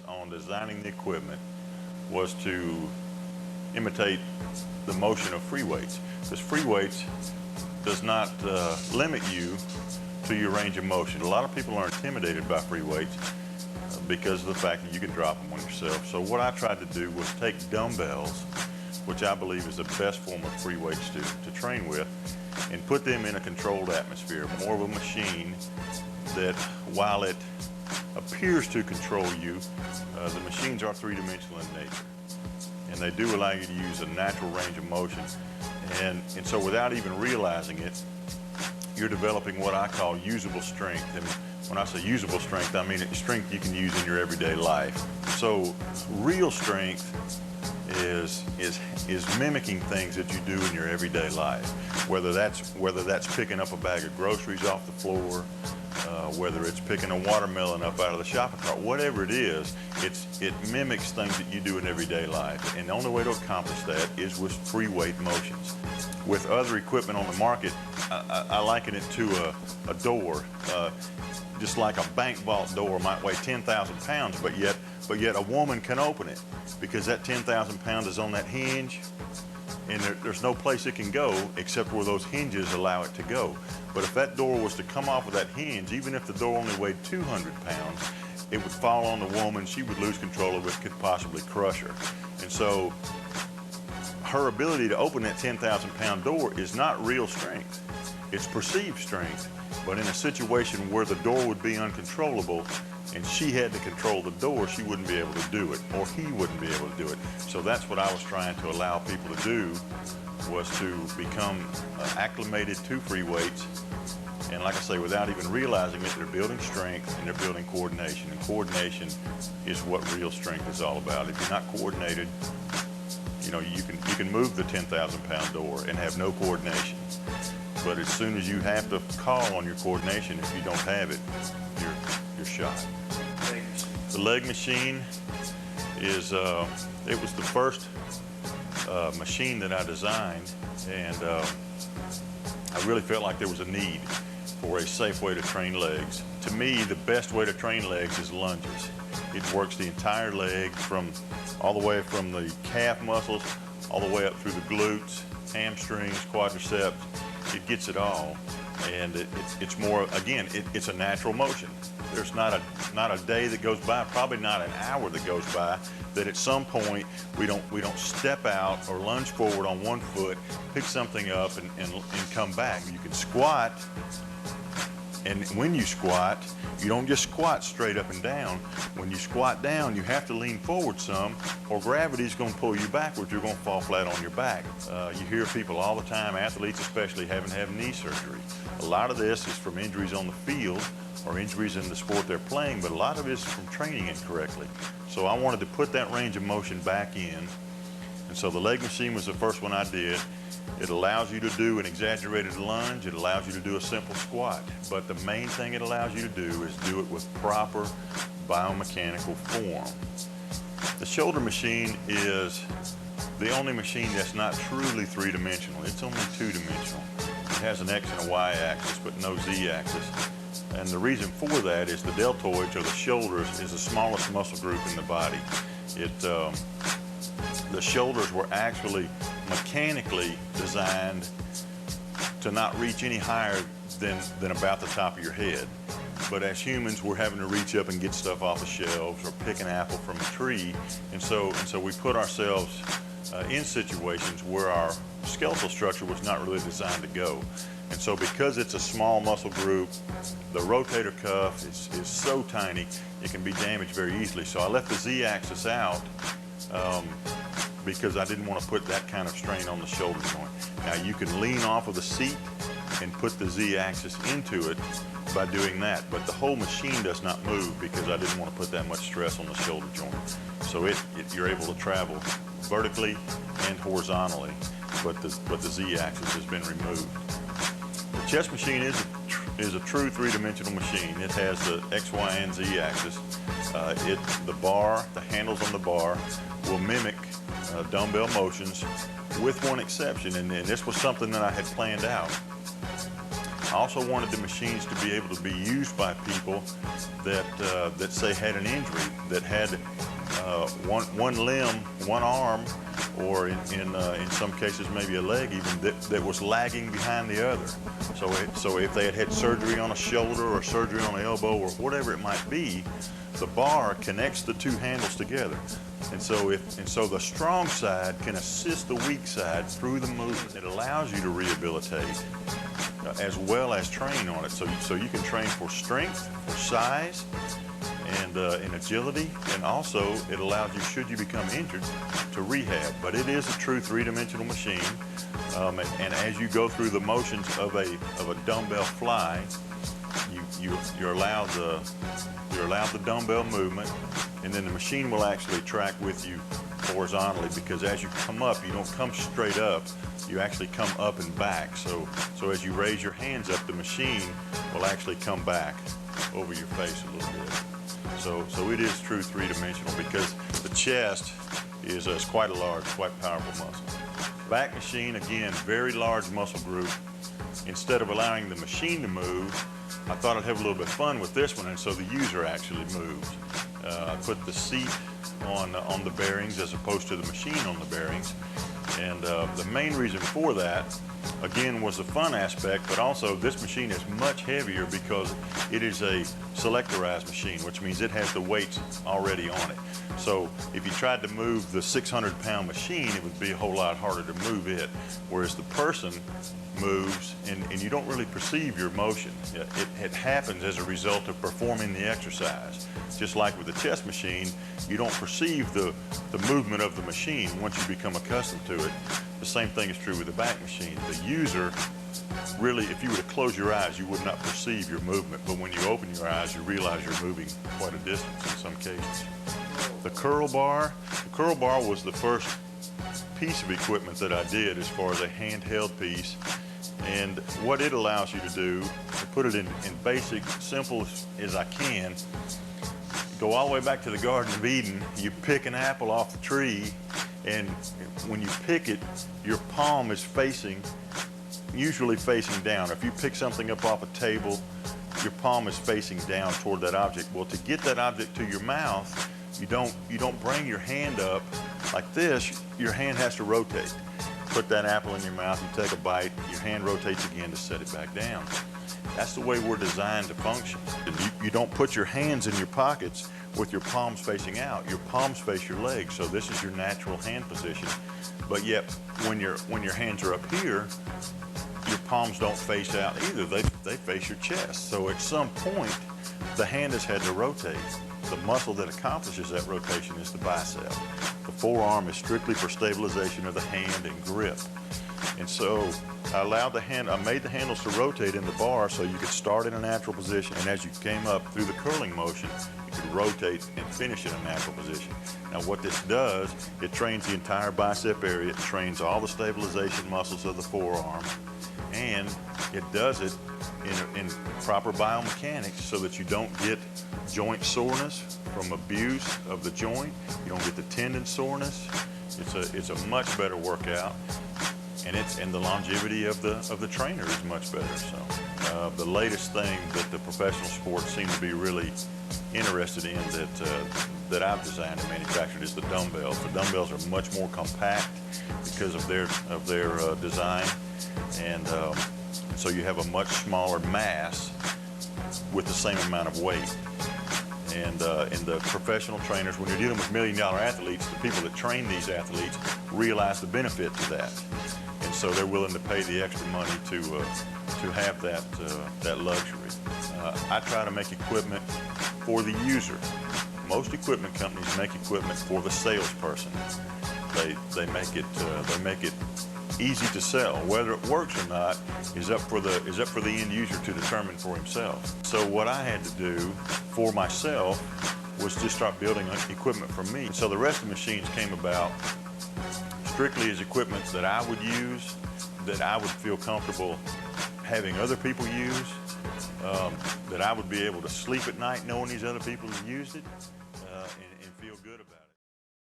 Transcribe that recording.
On designing the equipment was to imitate the motion of free weights, because free weights does not limit you to your range of motion. A lot of people are intimidated by free weights because of the fact that you can drop them on yourself. So what I tried to do was take dumbbells, which I believe is the best form of free weights to train with, and put them in a controlled atmosphere, more of a machine that, while it appears to control you, the machines are three-dimensional in nature, and they do allow you to use a natural range of motion. And so without even realizing it, you're developing what I call usable strength. And when I say usable strength, I mean it's strength you can use in your everyday life. So real strength is mimicking things that you do in your everyday life, whether that's picking up a bag of groceries off the floor, whether it's picking a watermelon up out of the shopping cart, whatever it is, it mimics things that you do in everyday life. And the only way to accomplish that is with free weight motions. With other equipment on the market, I liken it to a door. Just like a bank vault door might weigh 10,000 pounds, but yet a woman can open it because that 10,000 pounds is on that hinge, and there's no place it can go except where those hinges allow it to go. But if that door was to come off of that hinge, even if the door only weighed 200 pounds, it would fall on the woman. She would lose control of it, could possibly crush her. And so her ability to open that 10,000 pound door is not real strength. It's perceived strength. But in a situation where the door would be uncontrollable and she had to control the door, she wouldn't be able to do it, or he wouldn't be able to do it. So that's what I was trying to allow people to do, was to become acclimated to free weights. And like I say, without even realizing it, they're building strength and they're building coordination. And coordination is what real strength is all about. If you're not coordinated, you know, you can move the 10,000 pound door and have no coordination. But as soon as you have to call on your coordination, if you don't have it, you're shot. The leg machine is, it was the first machine that I designed, and I really felt like there was a need for a safe way to train legs. To me, the best way to train legs is lunges. It works the entire leg, all the way from the calf muscles, all the way up through the glutes, hamstrings, quadriceps. It gets it all, and it's more, again, it's a natural motion. There's not a day that goes by, probably not an hour that goes by, that at some point we don't step out or lunge forward on one foot, pick something up and come back. You can squat, and when you squat, you don't just squat straight up and down. When you squat down, you have to lean forward some, or gravity's going to pull you backwards. You're going to fall flat on your back. You hear people all the time, athletes especially, having to have knee surgery. A lot of this is from injuries on the field or injuries in the sport they're playing, but a lot of it is from training incorrectly. So I wanted to put that range of motion back in, and so the leg machine was the first one I did. It allows you to do an exaggerated lunge. It allows you to do a simple squat. But the main thing it allows you to do is do it with proper biomechanical form. The shoulder machine is the only machine that's not truly three-dimensional. It's only two-dimensional. It has an X and a Y axis, but no Z axis. And the reason for that is the deltoids, or the shoulders, is the smallest muscle group in the body. The shoulders were actually mechanically designed to not reach any higher than about the top of your head. But as humans, we're having to reach up and get stuff off the shelves or pick an apple from a tree. And so we put ourselves in situations where our skeletal structure was not really designed to go. And so because it's a small muscle group, the rotator cuff is so tiny, it can be damaged very easily. So I left the Z-axis out because I didn't want to put that kind of strain on the shoulder joint. Now you can lean off of the seat and put the Z-axis into it by doing that, but the whole machine does not move because I didn't want to put that much stress on the shoulder joint. So you're able to travel vertically and horizontally, but the Z-axis has been removed. The chest machine is a true three-dimensional machine. It has the X, Y, and Z axis. The handles on the bar will mimic dumbbell motions, with one exception, and this was something that I had planned out. I also wanted the machines to be able to be used by people that say had an injury, that had one limb, one arm, or in some cases maybe a leg even, that was lagging behind the other. So if they had surgery on a shoulder or surgery on an elbow or whatever it might be, the bar connects the two handles together. And so the strong side can assist the weak side through the movement. It allows you to rehabilitate as well as train on it. So you can train for strength, for size, and agility, and also it allows you, should you become injured, to rehab. But it is a true three-dimensional machine, and as you go through the motions of a dumbbell fly, you're allowed the dumbbell movement, and then the machine will actually track with you horizontally, because as you come up, you don't come straight up, you actually come up and back. So as you raise your hands up, the machine will actually come back over your face a little bit. So it is true three-dimensional, because the chest is quite a large, quite powerful muscle. Back machine, again, very large muscle group. Instead of allowing the machine to move, I thought I'd have a little bit of fun with this one, and so the user actually moved. I put the seat on the bearings as opposed to the machine on the bearings. And the main reason for that, again, was the fun aspect, but also this machine is much heavier because it is a selectorized machine, which means it has the weights already on it. So if you tried to move the 600-pound machine, it would be a whole lot harder to move it, whereas the person moves and you don't really perceive your motion. It happens as a result of performing the exercise. Just like with the chest machine, you don't perceive the movement of the machine once you become accustomed to it. The same thing is true with the back machine. The user, really, if you were to close your eyes, you would not perceive your movement, but when you open your eyes, you realize you're moving quite a distance in some cases. The curl bar was the first piece of equipment that I did as far as a handheld piece. And what it allows you to do, to put it in basic, simple as I can, go all the way back to the Garden of Eden. You pick an apple off the tree, and when you pick it, your palm is usually facing down. If you pick something up off a table, your palm is facing down toward that object. Well, to get that object to your mouth, you don't bring your hand up like this. Your hand has to rotate. Put that apple in your mouth, you take a bite, your hand rotates again to set it back down. That's the way we're designed to function. You don't put your hands in your pockets with your palms facing out. Your palms face your legs, so this is your natural hand position. But yet, when your hands are up here, your palms don't face out either. They face your chest. So at some point, the hand has had to rotate. The muscle that accomplishes that rotation is the bicep. The forearm is strictly for stabilization of the hand and grip. And so I made the handles to rotate in the bar so you could start in a natural position, and as you came up through the curling motion, you could rotate and finish in a natural position. Now what this does, it trains the entire bicep area, it trains all the stabilization muscles of the forearm, and it does it in proper biomechanics so that you don't get joint soreness from abuse of the joint. You don't get the tendon soreness. It's a much better workout, and the longevity of the trainer is much better. So the latest thing that the professional sports seem to be really interested in that I've designed and manufactured is the dumbbells. The dumbbells are much more compact because of their design, and so you have a much smaller mass with the same amount of weight. And the professional trainers, when you're dealing with million-dollar athletes, the people that train these athletes realize the benefit to that. And so they're willing to pay the extra money to have that luxury. I try to make equipment for the user. Most equipment companies make equipment for the salesperson. They make it easy to sell. Whether it works or not is up for the end user to determine for himself. So what I had to do for myself was just start building equipment for me. So the rest of the machines came about strictly as equipment that I would use, that I would feel comfortable having other people use, that I would be able to sleep at night knowing these other people have used it.